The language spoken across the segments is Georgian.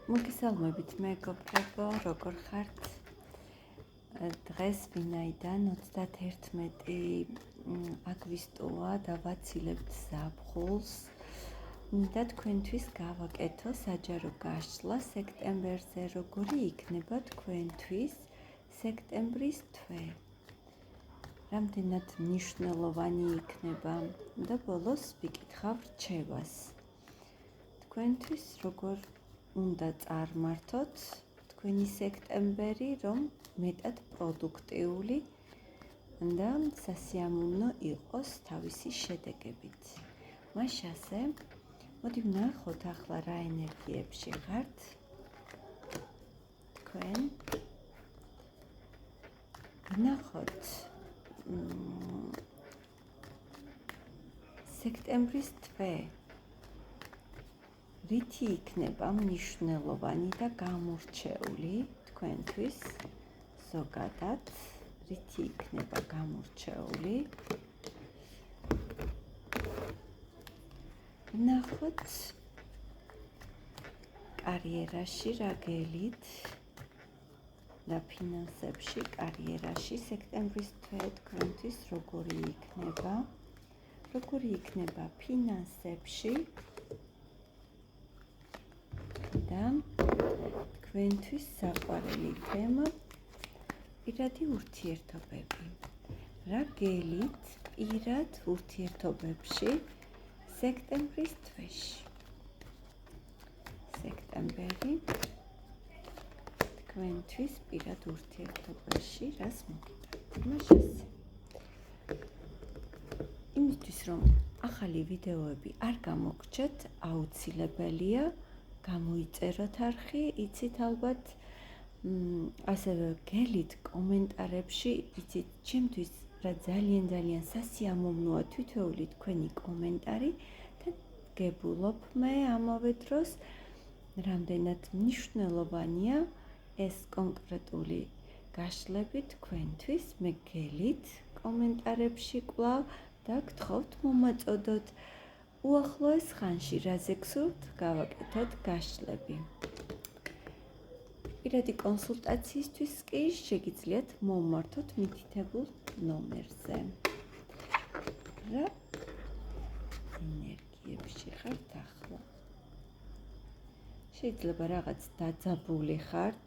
მოგესალმებით მეგობრებო, როგორ ხართ? დღეს ვინაიდან 31 აგვისტოა და ვაცილებთ ზაფხულს, მინდა თქვენთვის გავაკეთო საჯარო გაშლა სექტემბერზე, როგორი იქნება თქვენთვის სექტემბრის თვე. რამდენად მნიშვნელოვანი იქნება და ბოლოს ვიკითხავ რჩევას. თქვენთვის როგორ უნდა წარმართოთ თქვენი სექტემბერი, რომ მეტად პროდუქტიული და სასიამოვნო იყოს თავისი შედეგებით. მაშასე, მოდი ვნახოთ ახლა რა ენერგიებში ხართ თქვენ. ვნახოთ სექტემბრის თვე რითი იქნება მნიშვნელოვანი და გამორჩეული თქვენთვის ზოგადად, რითი იქნება გამორჩეული. ვნახოთ კარიერაში რა გელით და ფინანსებში, კარიერაში სექტემბრის თვე თქვენთვის როგორი იქნება ფინანსებში და თქვენთვის საყვარელი თემა პირადი ურთიერთობები. რა გელით პირად ურთიერთობებში სექტემბრის თვეში? სექტემბერი თქვენთვის პირად ურთიერთობაში რას მოგიტანთ? მაშასე. იმისთვის რომ ახალი ვიდეოები არ გამოგრჩეთ, აუცილებელია გამოიწეროთ არხი, იცით ალბათ, ასევე გელით კომენტარებში, იცით, ჩემთვის რა ძალიან სასიამოვნოა თითოეული თქვენი კომენტარი და გებულობ მე ამავე დროს, რამდენად მნიშვნელოვანია ეს კონკრეტული გაშლები თქვენთვის, მე გელით კომენტარებში კვლავ და გთხოვთ მომაწოდოთ. უახლოეს ხანში რაზე გსურთ გავაკეთოთ გაშლები. პირადი კონსულტაციისთვის კი შეგიძლიათ მომმართოთ მითითებულ ნომერზე. რა ენერგიებში ხართ ახლა? შეიძლება რაღაც დაძაბული ხართ,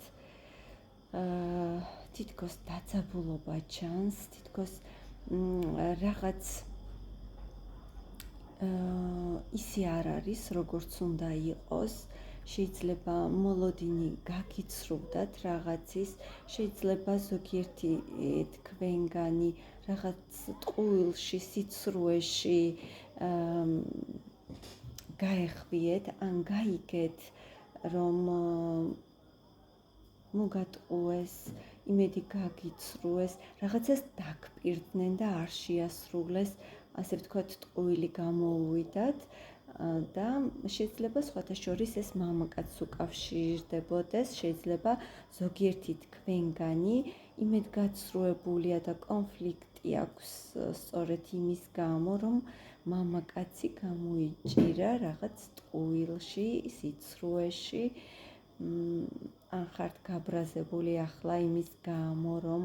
თითქოს დაძაბულობა ჩანს, თითქოს რაღაც ისე არ არის, როგორც უნდა იყოს. შეიძლება მოლოდინი გაგიცრუვდათ რაღაცის, შეიძლება ზოგიერთი თქვენგანი რაღაც ტყუილში, სიცრუეში გაეხვიეთ, ან გაიგეთ, რომ მოგატყუეს, იმედი გაგიცრუეს, რაღაცას დაგპირდნენ და არ შეასრულეს, ასე ვთქვათ, ტყუილი გამოუვიდათ და შეიძლება სხვათა შორის ეს მამაკაცს უკავშირდებოდეს, შეიძლება ზოგიერთი თქვენგანი იმედგაცრუებულია და კონფლიქტი აქვს სწორედ იმის გამო, რომ მამაკაცი გამოიჭირა რაღაც ტყუილში, სიცრუეში, ან ხართ გაბრაზებული ახლა იმის გამო, რომ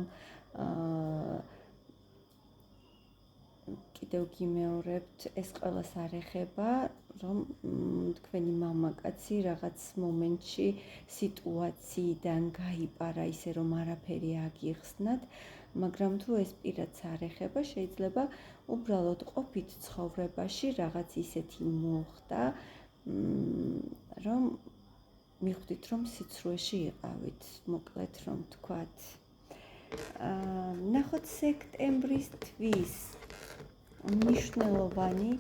კიდევ გიმეორებთ, ეს ყველას არ ეხება, რომ თქვენი მამაკაცი რაღაც მომენტში სიტუაციიდან გაიპარა ისე, რომ არაფერი აგიხსნათ, მაგრამ თუ ეს პირადს არ ეხება, შეიძლება უბრალოდ ყოფით ცხოვრებაში რაღაც ისეთი მოხდა, რომ მიხვდით, რომ სიცრუეში იყავით, მოკლედ რომ თქვათ. ნახოთ სექტემბრის თვის მნიშვნელოვანი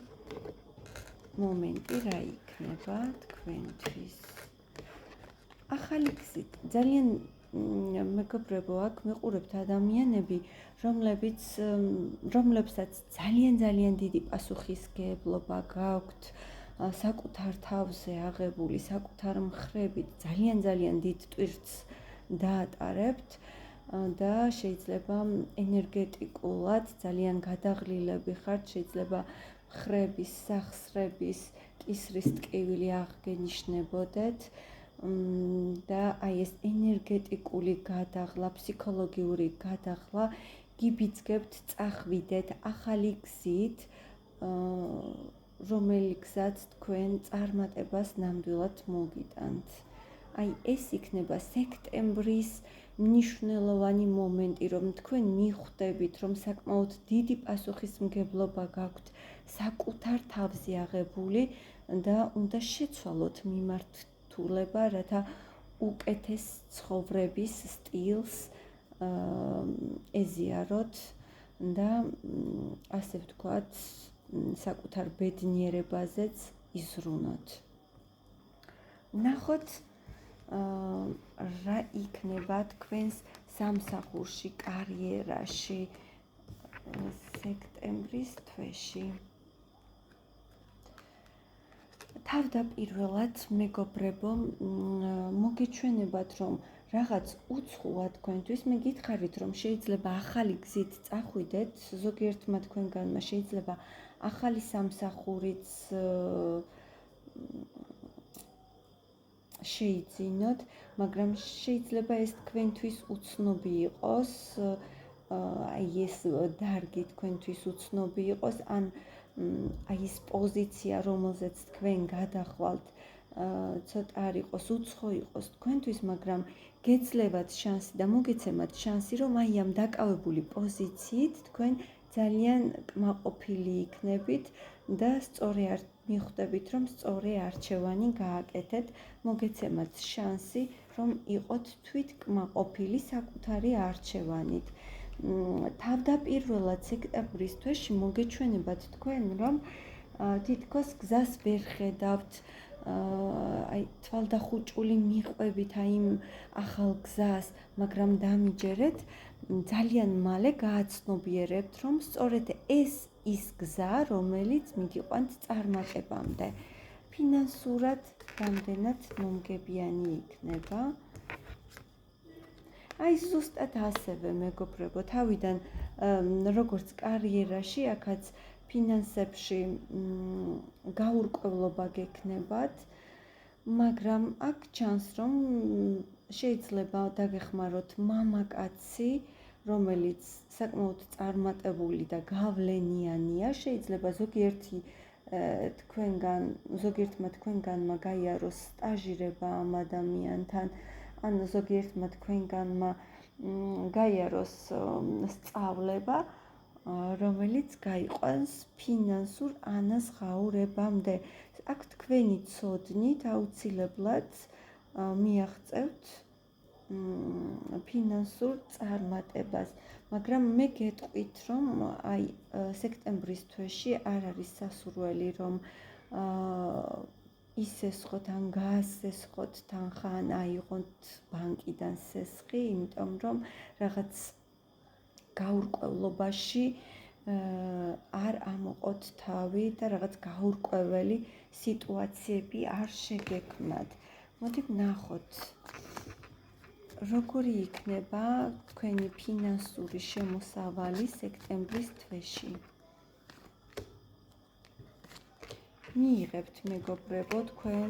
მომენტი რა იქნება თქვენთვის. ახალი გზით ძალიან მეგობრებო, აქ მიყურებთ ადამიანები, რომლებსაც ძალიან დიდი პასუხისგებლობა გაქვთ საკუთარ თავზე აღებული, საკუთარ მხრებით ძალიან დიდ ტვირთს დაატარებთ და შეიძლება ენერგეტიკულად ძალიან გადაღლილები ხართ, შეიძლება მხრების, სახსრების, კისრის ტკივილი აღგენიშნებოდეთ, და აი ეს ენერგეტიკული გადაღლა, ფსიქოლოგიური გადაღლა გიბიძგებთ წახვიდეთ ახალი გზით, რომელიცაც თქვენ წარმატებას ნამდვილად მოგიტანთ. აი ეს იქნება სექტემბრის მნიშვნელოვანი მომენტი, რომ თქვენ მიხვდებით, რომ საკმაოდ დიდი პასუხისმგებლობა გაქვთ საკუთარ თავზე აღებული და უნდა შეცვალოთ მიმართულება, რათა უკეთეს ცხოვრების სტილს ეზიაროთ და ასე ვთქვათ, საკუთარ ბედნიერებაზეც იზრუნოთ. ნახოთ რა იქნება თქვენს სამსახურში, კარიერაში სექტემბრის თვეში. თავდაპირველად მეგობრებო, მოგეჩვენებათ, რომ რაღაც უცხოა თქვენთვის, მე გითხარით, რომ შეიძლება ახალი გზით წახვიდეთ, ზოგიერთმა თქვენგანმა შეიძლება ახალი სამსახურიც შეიძინოთ, მაგრამ შეიძლება ეს თქვენთვის უცნობი იყოს, აი ეს დარგი თქვენთვის უცნობი იყოს, ან აი ეს პოზიცია, რომელზეც თქვენ გადახვალთ, ცოტა არ იყოს უცხო იყოს თქვენთვის, მაგრამ გეძლევათ შანსი და მოგეცემათ შანსი, რომ აი ამ დაკავებული პოზიციით თქვენ ძალიან კმაყოფილი იქნებით და მიხვდებით, რომ სწორი არჩევანი გააკეთეთ, მოგეცემათ შანსი, რომ იყოთ თვითკმაყოფილი საკუთარი არჩევანით. თავდაპირველად სექტემბრის თვეში მოგეჩვენებათ თქვენ, რომ თითქოს გზას ვერ ხედავთ, აი თვალდახუჭული მიყვებით აი იმ ახალ გზას, მაგრამ დამიჯერეთ, ძალიან მალე გააცნობიერებთ, რომ სწორედ ეს ის გზა, რომელიც მიგიყვანთ წარმატებამდე. ფინანსურად რამდენად მომგებიანი იქნება. აი ზუსტად ასევე მეგობრებო, თავიდან როგორც კარიერაში, აქაც ფინანსებში გაურკვევლობა გექნებათ, მაგრამ აქ ჩანს, რომ შეიძლება დაგეხმაროთ მამაკაცი, რომელიც საკმაოდ წარმატებული და გავლენიანია, შეიძლება ზოგიერთმა თქვენგანმა გაიაროს სტაჟირება ამ ადამიანთან, ან ზოგიერთმა თქვენგანმა გაიაროს სწავლება, რომელიც გაიყვანს ფინანსურ ანაზღაურებამდე. აქ თქვენი ცოდნით აუცილებლად მიაღწევთ ფინანსურ წარმატებას, მაგრამ მე გეტყვით, რომ აი სექტემბრის თვეში არ არის სასურველი, რომ ისესხოთ ან გაასესხოთ თანხა, ან აიღოთ ბანკიდან სესხი, იმიტომ რომ რაღაც გაურკვევლობაში არ ამოყოთ თავი და რაღაც გაურკვეველი სიტუაციები არ შეგექმნათ. მოდი ვნახოთ, როგორი იქნება თქვენი ფინანსური შემოსავალი სექტემბრის თვეში. მიიღებთ მეგობრებო თქვენ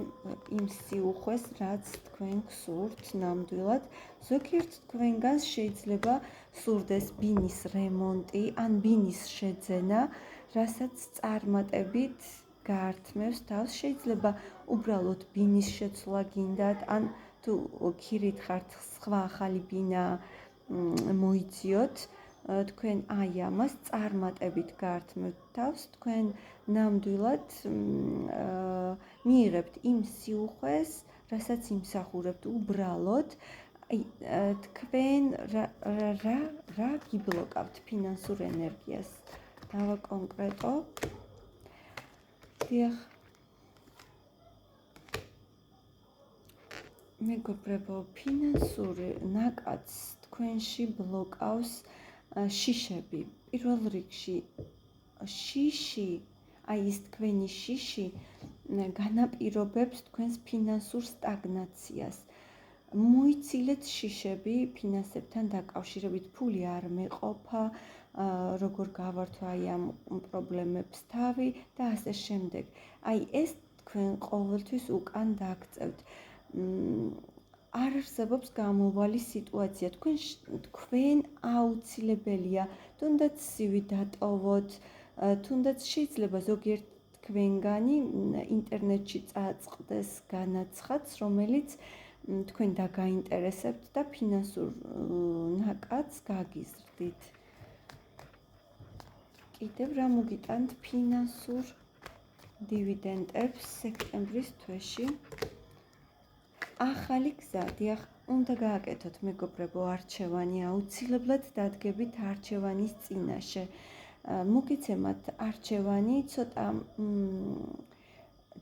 იმ სიუხვეს, რაც თქვენ გსურთ ნამდვილად. ზოგიერთ თქვენგანს შეიძლება სურდეს ბინის რემონტი ან ბინის შეძენა, რასაც წარმატებით გაართმევს თავს. შეიძლება უბრალოდ ბინის შეცვლა გინდათ, ან თუ ქირით ხართ სხვა ახალი ბინა მოიძიოთ, თქვენ აი ამას წარმატებით გაართმევთ თავს, თქვენ ნამდვილად მიიღებთ იმ სიუხვეს, რასაც იმსახურებთ უბრალოდ. თქვენ რა გიბლოკავთ ფინანსურ ენერგიას? დავაკონკრეტო. დიახ. მეგობრებო, ფინანსური ნაკადს თქვენში ბლოკავს შიშები. პირველ რიგში შიში, აი ეს თქვენი შიში განაპირობებს თქვენს ფინანსურ სტაგნაციას. მოიცილეთ შიშები ფინანსებთან დაკავშირებით, ფული არ მეყოფა, როგორ გავართვა აი ამ პრობლემებს თავი და ასე შემდეგ. აი ეს თქვენ ყოველთვის უკან დაგწევთ. არ არსებობს გამოვალი სიტუაცია. თქვენ აუცილებელია თუნდაც ცივი დატოვოთ, თუნდაც შეიძლება ზოგიერთ თქვენგანი ინტერნეტში წააწყდეს განაცხადს, რომელიც თქვენ დაგაინტერესებთ და ფინანსურ ნაკადს გაგიზრდით. კიდევ რა მოგიტანთ ფინანსურ დივიდენდებს სექტემბრის თვეში? ახალი გზა, დიახ, უნდა გააკეთოთ მეგობრებო არჩევანი, აუცილებლად დადგებით არჩევანის წინაშე. მოგიცემათ არჩევანი, ცოტა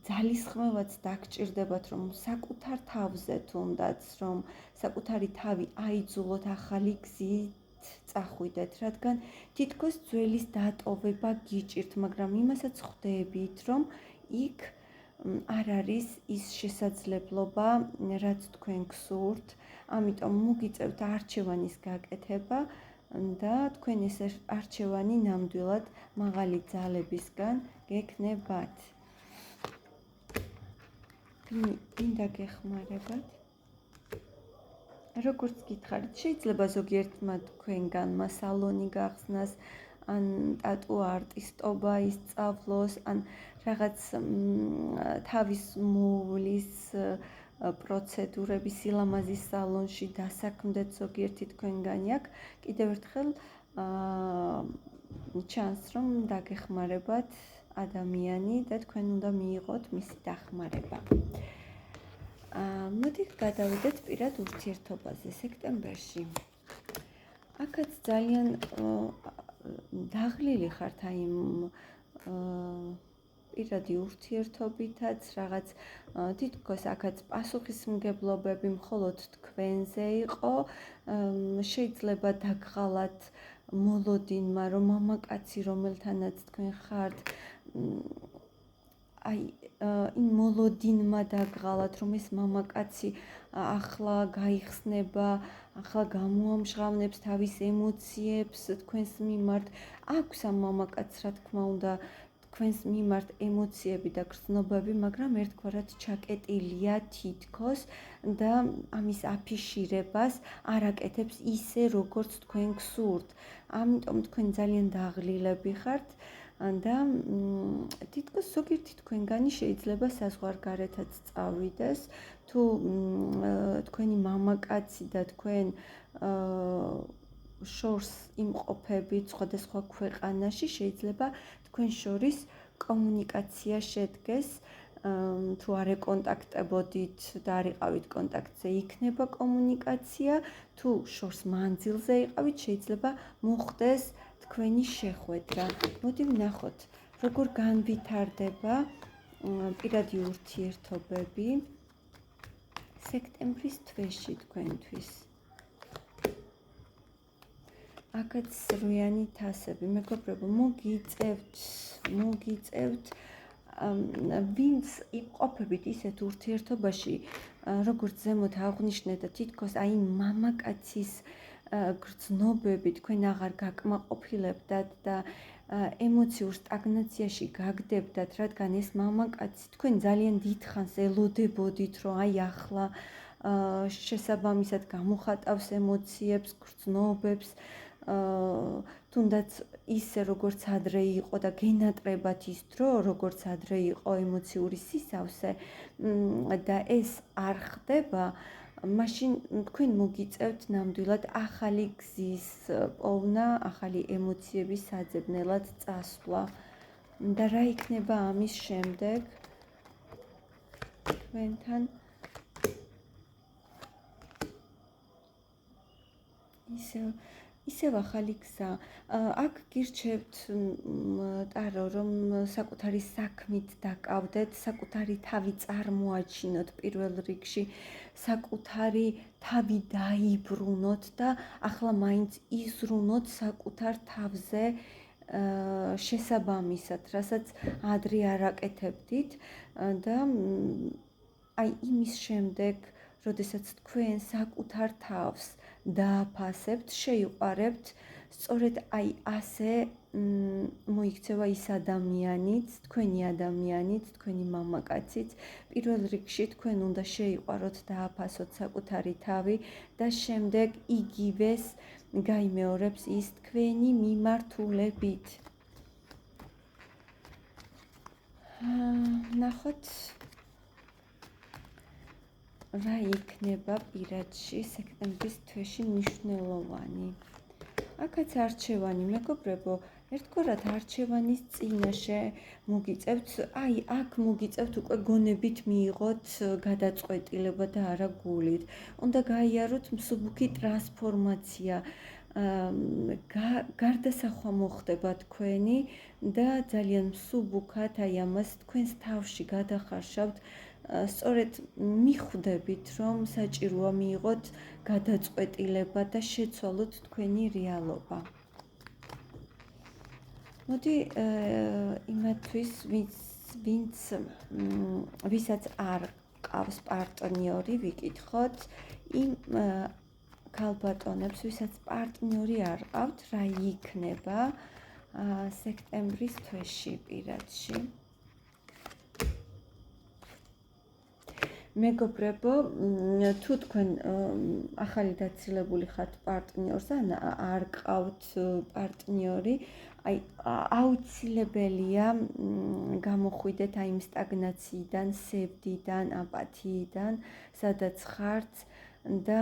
ძალისხმევაც დაგჭირდებათ, რომ საკუთარ თავზე თუნდაც, რომ საკუთარი თავი აიძულოთ ახალი გზით წახვიდეთ, რადგან თითქოს ძველის დატოვება გიჭირთ, მაგრამ იმასაც ხვდებით, რომ იქ არ არის ის შესაძლებლობა, რაც თქვენ გსურთ, ამიტომ მოგიწევთ არჩევანის გაკეთება და თქვენ ეს არჩევანი ნამდვილად მაღალი ძალებისგან გექნებათ. ვინ დაგეხმარებათ? როგორც გითხარით, შეიძლება ზოგიერთმა თქვენგანმა სალონი გახსნას, ან ტატუ არტისტობა ისწავლოს, ან რაღაც თავის მოვლის პროცედურები სილამაზის სალონში დასაქმდეთ ზოგიერთი თქვენგანი აქ. კიდევ ერთხელ ჩანს, რომ დაგეხმარებათ ადამიანი და თქვენ უნდა მიიღოთ მისი დახმარება. მოდით გადავიდეთ პირად ურთიერთობაზე სექტემბერში. აქაც ძალიან დაღლილი ხართ აი პირადი ურთიერთობითაც, რაღაც თითქოს აქაც პასუხისმგებლობები მხოლოდ თქვენზე იყო, შეიძლება დაგღალათ მოლოდინმა, რომ მამაკაცი, რომელთანაც თქვენ ხართ, აი იმ მოლოდინმა დაგღალათ, რომ ეს მამაკაცი ახლა გაიხსნება, ახლა გამოამჟღავნებს თავის ემოციებს თქვენს მიმართ. აქვს ამ მამაკაცს, რა თქმა უნდა, თქვენს მიმართ ემოციები და გრძნობები, მაგრამ ერთგვარად ჩაკეტილია თითქოს და ამის აფიშირებას არ აკეთებს ისე, როგორც თქვენ გსურთ. ამიტომ თქვენ ძალიან დაღლილები ხართ და თითქოს ზოგიერთი თქვენგანი შეიძლება საზღვარგარეთაც წავიდეს, თუ თქვენი მამაკაცი და თქვენ შორს იმყოფებით სხვადასხვა ქვეყანაში, შეიძლება თქვენ შორის კომუნიკაცია შედგეს, თუ არ ეკონტაქტებოდით და არ იყავით კონტაქტზე, იქნება კომუნიკაცია, თუ შორს მანძილზე იყავით, შეიძლება მოხდეს თქვენი შეხვედრა. მოდი ვნახოთ, როგორ განვითარდება პირადი ურთიერთობები სექტემბრის თვეში თქვენთვის. აქაც სრვიანი თასები, მეგობრებო, მოგიწევთ ვინც იმყოფებით ისეთ ურთიერთობაში, როგორც ზემოთ აღვნიშნეთ და თითქოს აი მამაკაცის გრძნობები თქვენ აღარ გაკმაყოფილებდათ და ემოციურ სტაგნაციაში გაგდებდათ, რადგან ეს მამაკაცი თქვენ ძალიან დიდხანს ელოდებოდით, რომ აი ახლა შესაბამისად გამოხატავს ემოციებს, გრძნობებს, თუნდაც ისე როგორც ადრე იყო და გენატრებათ ის დრო, როგორც ადრე იყო ემოციური სისავსე და ეს არ ხდება, მაშინ თქვენ მოგიწევთ ნამდვილად ახალი გზის პოვნა, ახალი ემოციების საძებნელად წასვლა. და რა იქნება ამის შემდეგ თქვენთან? ისევ ახალი გზა. აქ გირჩევთ ტარო, რომ საკუთარი საქმით დაკავდეთ, საკუთარი თავი წარმოაჩინოთ პირველ რიგში, საკუთარი თავი დაიბრუნოთ და ახლა მაინც იზრუნოთ საკუთარ თავზე შესაბამისად, რასაც ადრე არ აკეთებდით და აი იმის შემდეგ, როდესაც თქვენ საკუთარ თავს დააფასებთ, შეიყვარებთ, სწორედ აი ასე მოიქცევა ის ადამიანიც, თქვენი მამაკაციც, პირველ რიგში თქვენ უნდა შეიყვაროთ და აფასოთ საკუთარი თავი და შემდეგ იგივეს გაიმეორებს ის თქვენი მიმართულებით. ნახოთ რა იქნება პირადში სექტემბრის თვეში მნიშვნელოვანი. აქაც არჩევანი, მეგობრებო, ერთგვარად არჩევანის წინაშე მოგიწევთ, აქ მოგიწევთ უკვე გონებით მიიღოთ გადაწყვეტილება და არა გულით. უნდა გაიაროთ მსუბუქი ტრანსფორმაცია, გარდასახვა მოხდება თქვენი და ძალიან მსუბუქად ამას თქვენს თავში გადახარშავთ. სწორედ მიხვდებით, რომ საჭიროა მიიღოთ გადაწყვეტილება და შეცვალოთ თქვენი რეალობა. მოდი იმათთვის, ვისაც არ ყავს პარტნიორი, ვიკითხოთ იმ ქალბატონებს, ვისაც პარტნიორი არ ყავთ, რა იქნება სექტემბრის თვეში პირადში. მეგობრებო, თუ თქვენ ახალი დაცილებული ხართ პარტნიორს ან არ ყავთ პარტნიორი, აუცილებელია გამოხვიდეთ აი იმ სტაგნაციიდან, სევდიდან, აპათიიდან, სადაც ხართ და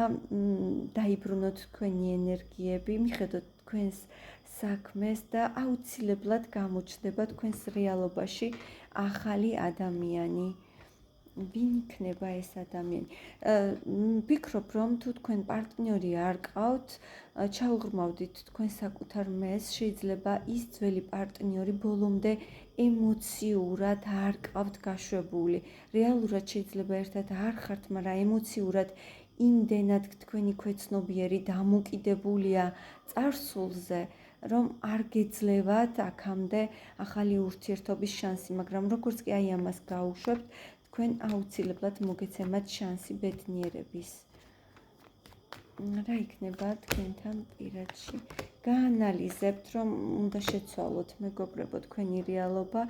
დაიბრუნოთ თქვენი ენერგიები, მიხედოთ თქვენს საქმეს და აუცილებლად გამოჩნდება თქვენს რეალობაში ახალი ადამიანი. ვინ იქნება ეს ადამიანი? ვფიქრობ, რომ თუ თქვენ პარტნიორი არ ყავთ, ჩაუღრმავდით თქვენ საკუთარ მეს, შეიძლება ის ძველი პარტნიორი ბოლომდე ემოციურად არ ყავთ გაშვებული. რეალურად შეიძლება ერთად არ ხართ, მაგრამ ემოციურად იმდენად თქვენი ქვეცნობიერი დამოკიდებულია წარსულზე, რომ არ გეძლევათ აქამდე ახალი ურთიერთობის შანსი, მაგრამ როგორც კი აი ამას გაუშვებთ, თქვენ აუცილებლად მოგეცემათ შანსი ბედნიერების. რა იქნება თქვენთან პირადში? გაანალიზებთ, რომ უნდა შეცვალოთ, მეგობრებო, თქვენი რეალობა,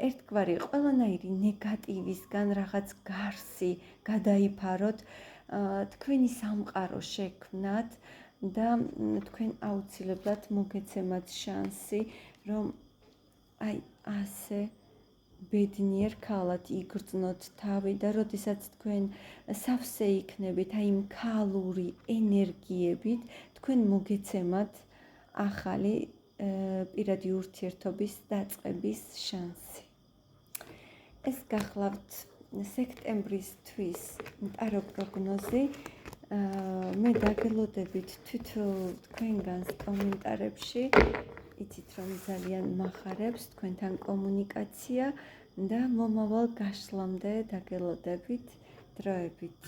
ერთგვარი ყველანაირი ნეგატივისგან რაღაც გარსი გადაიფაროთ, თქვენი სამყარო შექმნათ და თქვენ აუცილებლად მოგეცემათ შანსი, რომ აი ასე ბედნიერ ქალად იგრძნოთ თავი და როდესაც თქვენ სავსე იქნებით აი იმ ქალური ენერგიებით, თქვენ მოგეცემათ ახალი პირადი ურთიერთობის დაწყების შანსი. ეს გახლავთ სექტემბრის თვის ტარო პროგნოზი. მე დაგელოდებით თქვენგანს კომენტარებში. იცით, რომ ძალიან მახარებს თქვენთან კომუნიკაცია და მომავალ გაშლამდე დაგელოდებით დროებით.